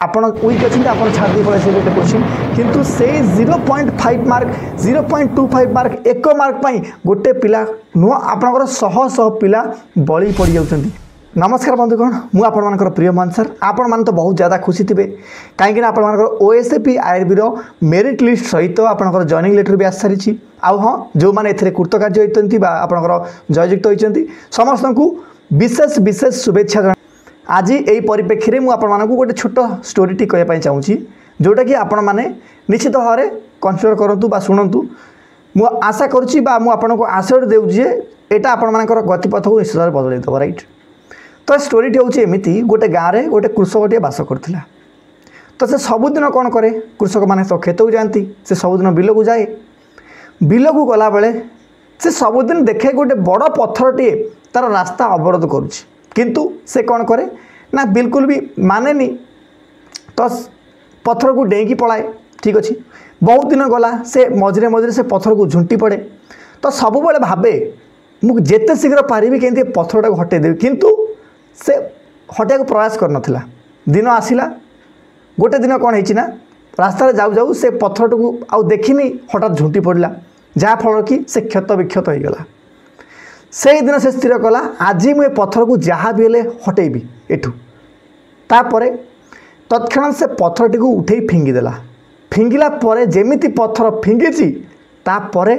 आपण वीक अच्छे आप छाड़ी पड़े से गोटे क्वेश्चन किंतु से 0.5 मार्क 0.25 मार्क 1 मार्क पाई गोटे पिला नुह आपणकर शह शह पिला बलि पड़ जाऊँ। नमस्कार बंधुगण मुझे प्रिय मान सर आपण मैंने तो बहुत ज़्यादा खुशी थे कहीं आपर ओएसएपी आईआरबी मेरिट लिस्ट सहित आपंकर जॉइनिंग लेटर भी आस सारी आउ हाँ जो मैंने कृतकार्य होती आपंकर जययुक्त होती समस्त को विशेष विशेष शुभेच्छा। आज यही परिप्रेक्षी में आपको गोटे छोट स्टोरीटी कहवाई चाहूँगी जोटा कि आपण मैंने निश्चित भाव में कनसीडर करूँ बा शुणु मु आशा करुँची आपको आशा देउछि एटा आपण मानकर गतिपथ को निश्चित भाव बदल देव राइट। तो स्टोरीटी हूँ एमती गोटे गाँव में गोटे कृषकटे बास करता तो से सबुदिन कौन करे कृषक मैंने तो खेत को जाती से सबुदिन बिल को जाए बिल को गला बेले से सबुदिन देखे गोटे बड़ पत्थरटे तार रास्ता अवरोध करुँच किंतु से कौन करे ना बिल्कुल भी माने नहीं तो पत्थर को डेंगी पलाए ठीक अच्छे बहुत दिन गला से मझे मझे से पत्थर को झुंटी पड़े तो सब बेले भावे मुझे जिते शीघ्र पारि के पत्थरटा को हटेदेवी किंतु से हटाया प्रयास कर नथिला। दिन आसला गोटे दिन कौन है रास्तार जाऊ जाऊ से पत्थर को आउ देखनी हठात झुंटी पड़ा जहाँफल कि से क्षत विक्षत हो गला। से दिन से स्थिर कला आज मुझे पत्थर को जहाँ भी हेले हटेबी एठू तापरे तत्क्षण से पत्थरटी को उठे फिंगिदेला फिंगिला परे जेमिति पत्थर फिंगी तापरे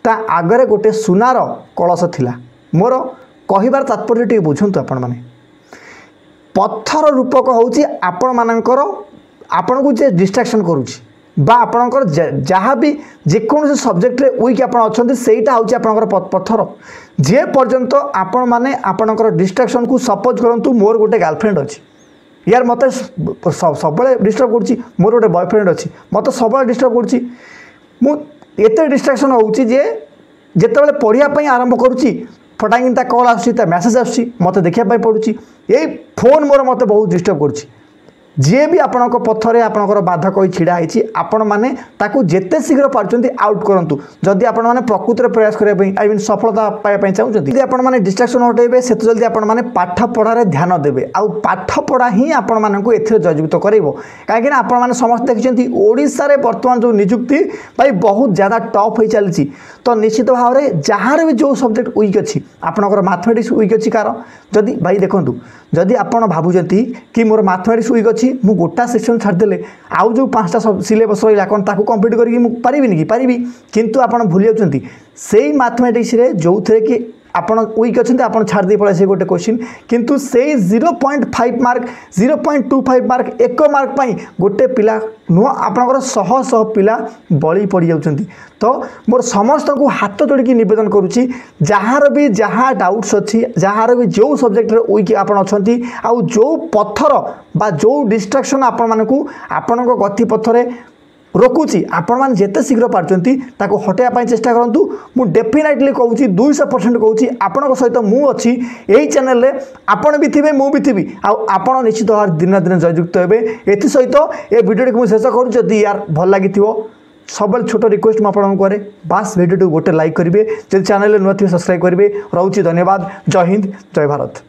ता आगरे गोटे सुनार कलश थिला। मोर कहिबार तात्पर्य टी बुझंतु आपण माने पत्थर रूपक होउची आपण मानकर आपण को जे डिस्ट्रैक्शन करूची बा आपणकर जहाँ भी जेकोसी सब्जेक्ट रे वीक आप अच्छा सेटा हूँ आपणकर पत्थर जे पर्यंत आपण माने आपणकर डिस्ट्रैक्शन को सपोज करूँ मोर गोटे गर्लफ्रेंड अच्छी यार मत सब डिस्टर्ब करुँची मोर गोटे बॉयफ्रेंड अच्छी मत सब डिस्टर्ब करुँची मुझे डिस्ट्रैक्शन होउची जे जिते पढ़ाई आरंभ करुँची फटाकी कॉल आसूँ मेसेज आसूँ मत देखापी पड़ुची यही फोन मोर मत बहुत डिस्टर्ब करुँची जी भी आपण पथरे आपणकर बाधक होई छिड़ा होती आपण मैंने जिते शीघ्र पार्टी आउट करूँ जदि आपण मैंने प्रकृत में प्रयास करने आई मीन सफलता पाइबा चाहते आपण मैंने डिस्ट्रैक्शन हटेबे से तो जल्दी आपण मैंने पाठ पढ़ार ध्यान देवे आउ पाठ पढ़ा ही आपण मानक एथि जययुक्त कर कहीं आपण मैंने समस्त देखिए ओडिशा रे वर्तमान जो निजुक्ति भाई बहुत ज़्यादा टफ हो चली तो निश्चित भाव में जहाँ भी जो सब्जेक्ट वीक अच्छी आपणकर मैथमेटिक्स वीक अच्छी कार जदि भाई देखूँ जदि आपड़ भावुंट कि मोर मैथमेटिक्स वीक अच्छी मु गोटा सेक्शन छाड़देले आउ जो 5टा सिलेबस रहा कौन ताकू कंप्लीट करी पारिबिनी कि पारिबी किंतु आप भूली जाउछंती सेही मैथमेटिक्स रे जो थे कि आपण वीक अच्छे आप छाड़ी पड़े से गोटे क्वेश्चन किंतु से 0.5 मार्क 0.25 मार्क 1 मार्क पाई गोटे पिला नुह आपणकर शह शह पिला बलि पड़ जाउछंती। तो मोर समस्त को हाथ जोड़िकी निवेदन करुच्ची जार भी जहाँ डाउट्स अच्छी जार भी जो सब्जेक्ट वीक आपड़ अच्छी आउ जो पत्थर बा जो डिस्ट्रैक्शन आपण मानकू आपण गतिपथरे रोकुची आपण मैंने जिते शीघ्र पार्टी हटाइवाई चेष्टा करूँ मु डेफिनेटली कहूँ 200% कहूँ आपण सहित मु अच्छी यही चैनल रे आपण भी थे मु भी थी आपण निश्चित भाव दिन दिन जययुक्त हे एसत ये भिडियो को शेष करूँ जदि यार भल लगी सब छोट रिक्वेस्ट मुझे करे बास भिडियो गोटे लाइक करेंगे जब चैनल नुआ थे सब्सक्राइब करेंगे रोचे धन्यवाद जय हिंद जय भारत।